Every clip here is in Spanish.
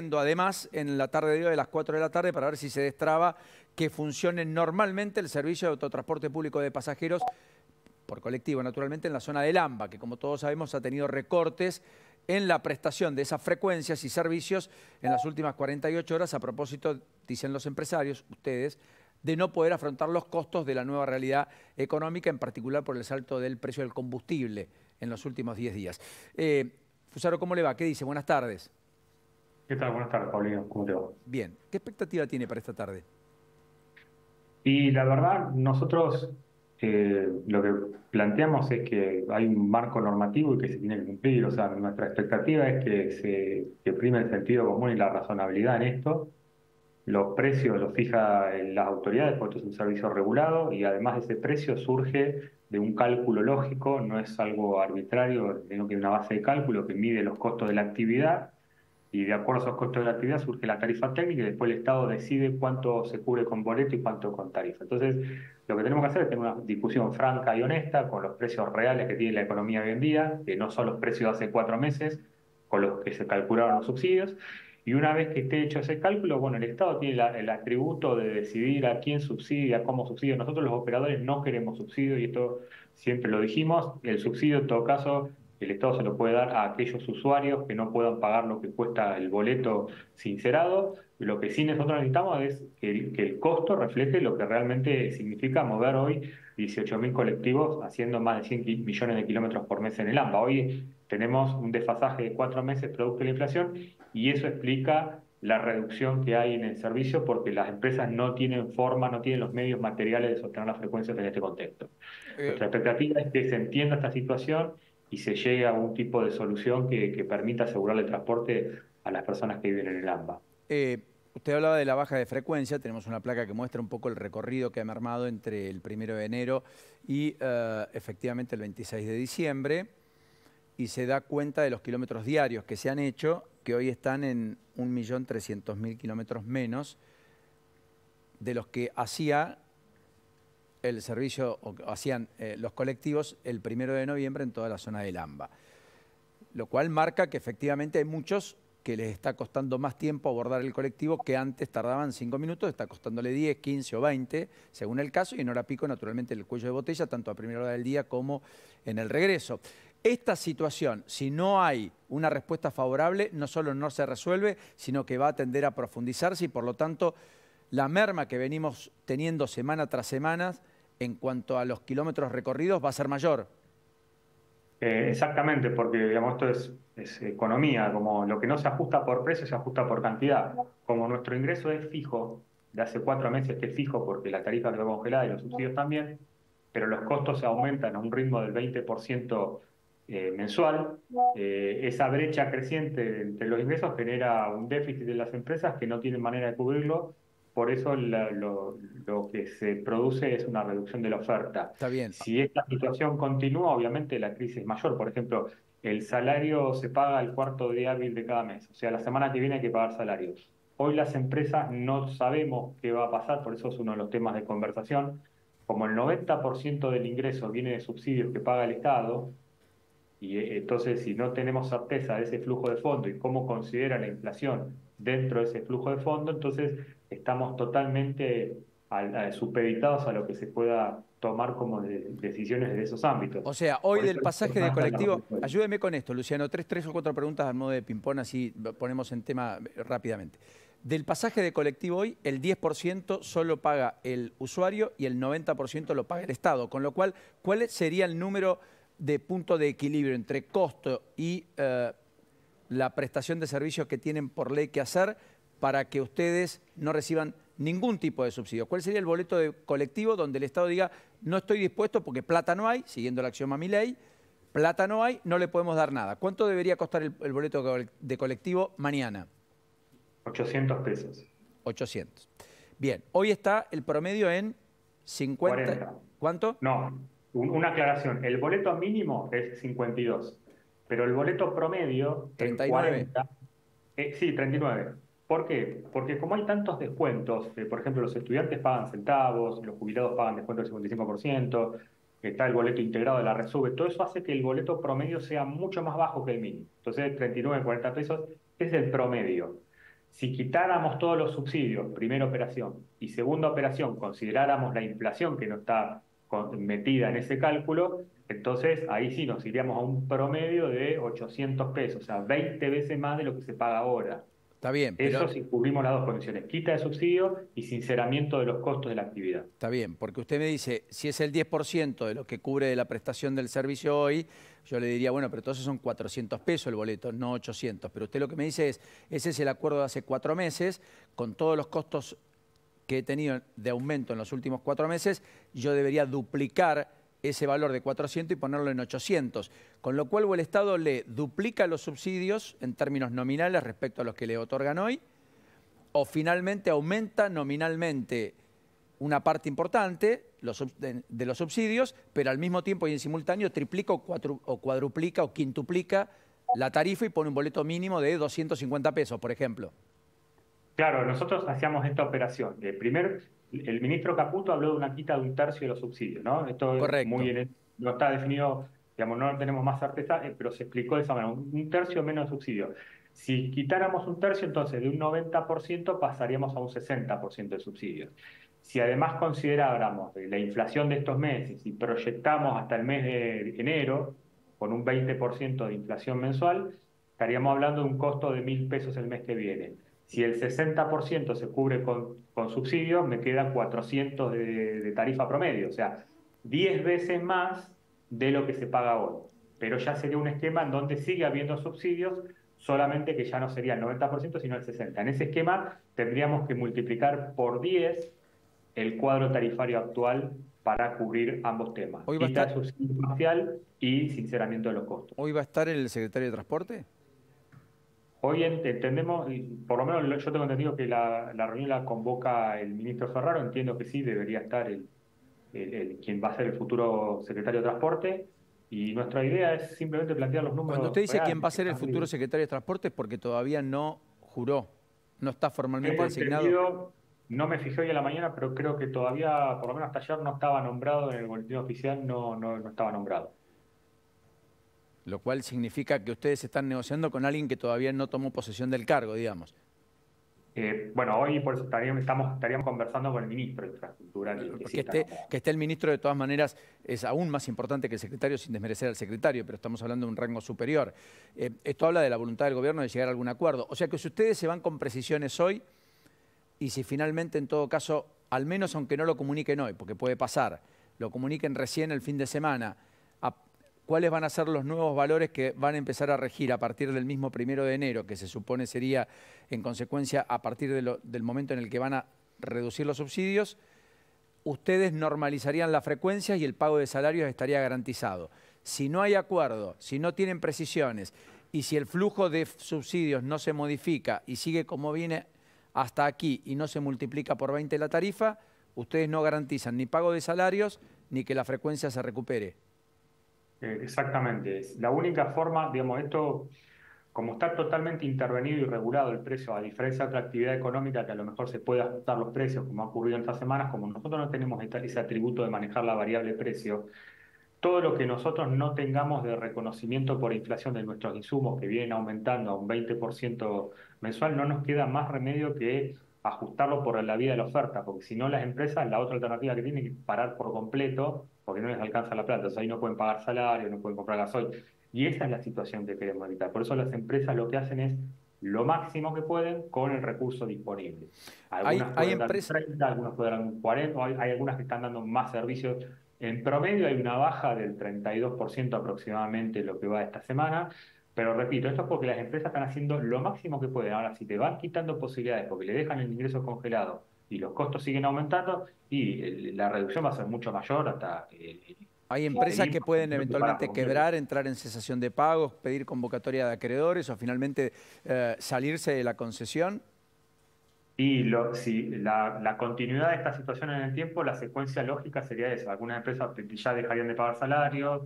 viendo además en la tarde de hoy a las 4 de la tarde para ver si se destraba que funcione normalmente el servicio de autotransporte público de pasajeros por colectivo, naturalmente, en la zona del AMBA, que como todos sabemos ha tenido recortes en la prestación de esas frecuencias y servicios en las últimas 48 horas a propósito, dicen los empresarios, ustedes, de no poder afrontar los costos de la nueva realidad económica, en particular por el salto del precio del combustible en los últimos 10 días. Fusaro, ¿cómo le va? ¿Qué dice? Buenas tardes. ¿Qué tal? Buenas tardes, Paulino. ¿Cómo te va? Bien. ¿Qué expectativa tiene para esta tarde? Y la verdad, nosotros lo que planteamos es que hay un marco normativo y que se tiene que cumplir. O sea, nuestra expectativa es que prime el sentido común y la razonabilidad en esto. Los precios los fija las autoridades, porque esto es un servicio regulado y además ese precio surge de un cálculo lógico, no es algo arbitrario, sino que hay una base de cálculo que mide los costos de la actividad. Y de acuerdo a esos costos de la actividad surge la tarifa técnica y después el Estado decide cuánto se cubre con boleto y cuánto con tarifa. Entonces, lo que tenemos que hacer es tener una discusión franca y honesta con los precios reales que tiene la economía hoy en día, que no son los precios de hace 4 meses con los que se calcularon los subsidios. Y una vez que esté hecho ese cálculo, bueno, el Estado tiene el atributo de decidir a quién subsidia, cómo subsidia. Nosotros los operadores no queremos subsidio y esto siempre lo dijimos. El subsidio, en todo caso, el Estado se lo puede dar a aquellos usuarios que no puedan pagar lo que cuesta el boleto sincerado. Lo que sí nosotros necesitamos es que el costo refleje lo que realmente significa mover hoy 18.000 colectivos haciendo más de 100 millones de kilómetros por mes en el AMBA. Hoy tenemos un desfasaje de 4 meses producto de la inflación y eso explica la reducción que hay en el servicio porque las empresas no tienen forma, no tienen los medios materiales de sostener las frecuencias en este contexto. Nuestra expectativa es que se entienda esta situación y se llegue a un tipo de solución que permita asegurar el transporte a las personas que viven en el AMBA. Usted hablaba de la baja de frecuencia, tenemos una placa que muestra un poco el recorrido que han armado entre el 1 de enero y efectivamente el 26 de diciembre, y se da cuenta de los kilómetros diarios que se han hecho, que hoy están en 1.300.000 kilómetros menos de los que hacía el servicio, o hacían los colectivos el 1 de noviembre en toda la zona del AMBA. Lo cual marca que efectivamente hay muchos que les está costando más tiempo abordar el colectivo que antes tardaban 5 minutos, está costándole 10, 15 o 20, según el caso, y en hora pico, naturalmente, el cuello de botella, tanto a primera hora del día como en el regreso. Esta situación, si no hay una respuesta favorable, no solo no se resuelve, sino que va a tender a profundizarse y, por lo tanto, la merma que venimos teniendo semana tras semana en cuanto a los kilómetros recorridos va a ser mayor. Exactamente, porque digamos, esto es economía, como lo que no se ajusta por precio se ajusta por cantidad. Como nuestro ingreso es fijo, de hace 4 meses que es fijo porque la tarifa quedó congelada y los subsidios también, pero los costos se aumentan a un ritmo del 20% mensual, esa brecha creciente entre los ingresos genera un déficit de las empresas que no tienen manera de cubrirlo. Por eso lo que se produce es una reducción de la oferta. Está bien. Si esta situación continúa, obviamente la crisis es mayor. Por ejemplo, el salario se paga el cuarto día hábil de cada mes. O sea, la semana que viene hay que pagar salarios. Hoy las empresas no sabemos qué va a pasar, por eso es uno de los temas de conversación. Como el 90% del ingreso viene de subsidios que paga el Estado, y entonces si no tenemos certeza de ese flujo de fondo y cómo considera la inflación dentro de ese flujo de fondo, entonces estamos totalmente supeditados a lo que se pueda tomar como decisiones de esos ámbitos. O sea, hoy Por del eso es pasaje de importante la colectivo, reflexión. ayúdeme con esto, Luciano, tres o cuatro preguntas al modo de ping-pong, así ponemos en tema rápidamente. Del pasaje de colectivo hoy, el 10% solo paga el usuario y el 90% lo paga el Estado, con lo cual, ¿cuál sería el número de punto de equilibrio entre costo y la prestación de servicios que tienen por ley que hacer para que ustedes no reciban ningún tipo de subsidio? ¿Cuál sería el boleto de colectivo donde el Estado diga, no estoy dispuesto porque plata no hay, siguiendo la axioma Milei, plata no hay, no le podemos dar nada? ¿Cuánto debería costar el boleto de colectivo mañana? 800 pesos. 800. Bien, hoy está el promedio en 50... 40. ¿Cuánto? No, una aclaración. El boleto mínimo es 52, pero el boleto promedio es 39. 40. Sí, 39. ¿Por qué? Porque como hay tantos descuentos, por ejemplo, los estudiantes pagan centavos, los jubilados pagan descuento del 55%, está el boleto integrado de la Resube, todo eso hace que el boleto promedio sea mucho más bajo que el mínimo. Entonces, 39, 40 pesos es el promedio. Si quitáramos todos los subsidios, primera operación, y segunda operación, consideráramos la inflación que no está metida en ese cálculo, entonces ahí sí nos iríamos a un promedio de 800 pesos, o sea, 20 veces más de lo que se paga ahora. Está bien, pero Eso si cubrimos las dos condiciones, quita de subsidio y sinceramiento de los costos de la actividad. está bien, porque usted me dice, si es el 10% de lo que cubre de la prestación del servicio hoy, yo le diría, bueno, pero entonces son 400 pesos el boleto, no 800. Pero usted lo que me dice es, ese es el acuerdo de hace 4 meses, con todos los costos que he tenido de aumento en los últimos 4 meses, yo debería duplicar ese valor de 400 y ponerlo en 800, con lo cual el Estado le duplica los subsidios en términos nominales respecto a los que le otorgan hoy, o finalmente aumenta nominalmente una parte importante de los subsidios, pero al mismo tiempo y en simultáneo triplica o cuadruplica o quintuplica la tarifa y pone un boleto mínimo de 250 pesos, por ejemplo. Claro, nosotros hacíamos esta operación. El ministro Caputo habló de una quita de un tercio de los subsidios, ¿no? Esto es Correcto. no está definido, digamos, no tenemos más certeza, pero se explicó de esa manera, un tercio menos de subsidio. Si quitáramos un tercio, entonces de un 90% pasaríamos a un 60% de subsidios. Si además consideráramos la inflación de estos meses y proyectamos hasta el mes de enero, con un 20% de inflación mensual, estaríamos hablando de un costo de 1.000 pesos el mes que viene. Si el 60% se cubre con subsidios, me queda 400 de tarifa promedio, o sea, 10 veces más de lo que se paga hoy. Pero ya sería un esquema en donde sigue habiendo subsidios, solamente que ya no sería el 90%, sino el 60%. En ese esquema tendríamos que multiplicar por 10 el cuadro tarifario actual para cubrir ambos temas. Hoy va a Quita estar, de subsidio parcial y sinceramiento de los costos. ¿Hoy va a estar el secretario de Transporte? Hoy entendemos, y por lo menos yo tengo entendido que la reunión la convoca el ministro Ferraro, entiendo que sí, debería estar quien va a ser el futuro secretario de Transporte, y nuestra idea es simplemente plantear los Cuando usted números dice quién reales va a que ser el están futuro secretario de Transporte es porque todavía no juró, no está formalmente tengo designado. entendido, no me fijé hoy en la mañana, pero creo que todavía, por lo menos hasta ayer, no estaba nombrado en el boletín oficial, no estaba nombrado. Lo cual significa que ustedes están negociando con alguien que todavía no tomó posesión del cargo, digamos. Bueno, hoy por eso estaríamos conversando con el ministro de Infraestructura, que sí Porque está nombrado. que esté el ministro, de todas maneras, es aún más importante que el secretario, sin desmerecer al secretario, pero estamos hablando de un rango superior. Esto habla de la voluntad del gobierno de llegar a algún acuerdo. O sea que si ustedes se van con precisiones hoy, y si finalmente, en todo caso, al menos aunque no lo comuniquen hoy, porque puede pasar, lo comuniquen recién el fin de semana, ¿cuáles van a ser los nuevos valores que van a empezar a regir a partir del mismo 1 de enero, que se supone sería, en consecuencia, a partir del momento en el que van a reducir los subsidios? Ustedes normalizarían las frecuencias y el pago de salarios estaría garantizado. Si no hay acuerdo, si no tienen precisiones y si el flujo de subsidios no se modifica y sigue como viene hasta aquí y no se multiplica por 20 la tarifa, ustedes no garantizan ni pago de salarios ni que la frecuencia se recupere. Exactamente. Es la única forma, digamos, esto, como está totalmente intervenido y regulado el precio, a diferencia de otra actividad económica que a lo mejor se puede ajustar los precios, como ha ocurrido en estas semanas, como nosotros no tenemos ese atributo de manejar la variable precio, todo lo que nosotros no tengamos de reconocimiento por inflación de nuestros insumos que vienen aumentando a un 20% mensual, no nos queda más remedio que ajustarlo por la vía de la oferta, porque si no las empresas, la otra alternativa que tienen es parar por completo, porque no les alcanza la plata, o sea, ahí no pueden pagar salario, no pueden comprar gasoil, y esa es la situación que queremos evitar. Por eso las empresas lo que hacen es lo máximo que pueden con el recurso disponible. Algunas Hay pueden dar un empresas... 30, algunas pueden dar un 40, hay algunas que están dando más servicios. En promedio hay una baja del 32% aproximadamente lo que va esta semana, pero repito, esto es porque las empresas están haciendo lo máximo que pueden. Ahora, si te van quitando posibilidades porque le dejan el ingreso congelado y los costos siguen aumentando, y la reducción va a ser mucho mayor hasta Hay empresas que pueden para eventualmente por completo. quebrar, entrar en cesación de pagos, pedir convocatoria de acreedores o finalmente salirse de la concesión. Y si la continuidad de esta situación en el tiempo, la secuencia lógica sería esa. Algunas empresas ya dejarían de pagar salarios,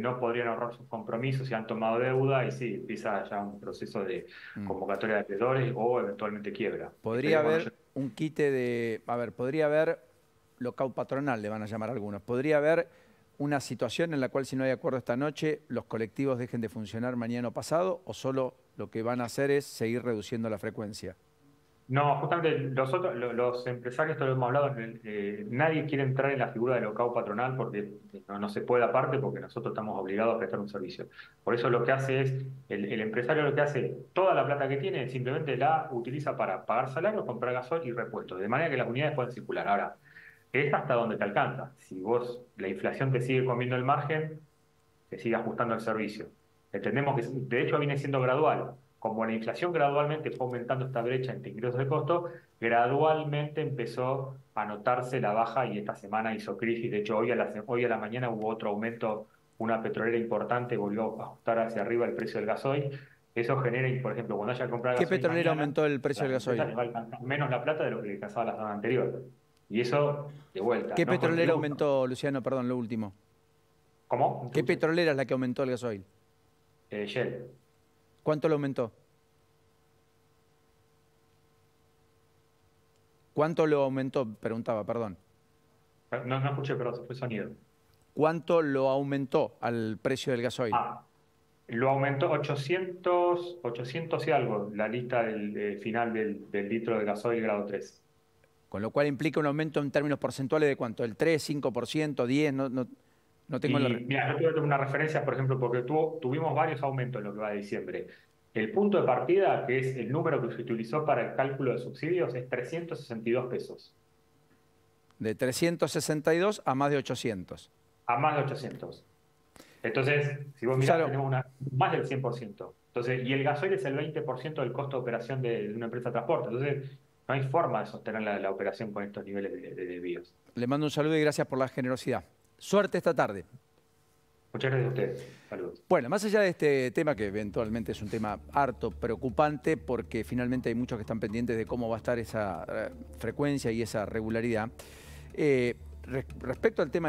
no podrían ahorrar sus compromisos si han tomado deuda, y sí, empieza ya un proceso de Mm. convocatoria de acreedores o eventualmente quiebra. Podría Esperemos no haber un quite de... A ver, podría haber lockout patronal, le van a llamar algunos. Podría haber una situación en la cual si no hay acuerdo esta noche, los colectivos dejen de funcionar mañana o pasado, o solo lo que van a hacer es seguir reduciendo la frecuencia? No, justamente los empresarios, esto lo hemos hablado, nadie quiere entrar en la figura del lockout patronal porque no se puede aparte, porque nosotros estamos obligados a prestar un servicio. Por eso lo que hace es, el empresario lo que hace, toda la plata que tiene, simplemente la utiliza para pagar salarios, comprar gasoil y repuestos, de manera que las unidades puedan circular. Ahora, es hasta donde te alcanza. Si vos, la inflación te sigue comiendo el margen, se sigue ajustando el servicio. Entendemos que, de hecho, viene siendo gradual. Como la inflación gradualmente fue aumentando esta brecha entre ingresos de costo, gradualmente empezó a notarse la baja y esta semana hizo crisis. De hecho, hoy a la mañana hubo otro aumento, una petrolera importante volvió a ajustar hacia arriba el precio del gasoil. Eso genera, por ejemplo, cuando haya que comprar ¿Qué gasoil petrolera mañana, aumentó el precio del gasoil? les va a alcanzar menos la plata de lo que le alcanzaba la semana anterior. Y eso, de vuelta. ¿Qué no petrolera contribuye. aumentó, Luciano? Perdón, lo último. ¿Cómo? ¿Qué petrolera es la que aumentó el gasoil? Shell. ¿Cuánto lo aumentó? ¿Cuánto lo aumentó? Preguntaba, perdón. No escuché, pero se fue sonido. ¿Cuánto lo aumentó al precio del gasoil? Lo aumentó 800 y algo, la lista del final del litro de gasoil grado 3. Con lo cual implica un aumento en términos porcentuales de cuánto, el 3, 5%, 10, no tengo la... Mira, yo tuve una referencia, por ejemplo, porque tuvimos varios aumentos en lo que va de diciembre. El punto de partida, que es el número que se utilizó para el cálculo de subsidios, es 362 pesos. De 362 a más de 800. A más de 800. Entonces, si vos mirás, Claro. tenemos más del 100%. Entonces, y el gasoil es el 20% del costo de operación de una empresa de transporte. Entonces, no hay forma de sostener la operación con estos niveles de desvíos. Le mando un saludo y gracias por la generosidad. Suerte esta tarde. Muchas gracias a ustedes. Saludos. Bueno, más allá de este tema, que eventualmente es un tema harto preocupante, porque finalmente hay muchos que están pendientes de cómo va a estar esa frecuencia y esa regularidad. Respecto al tema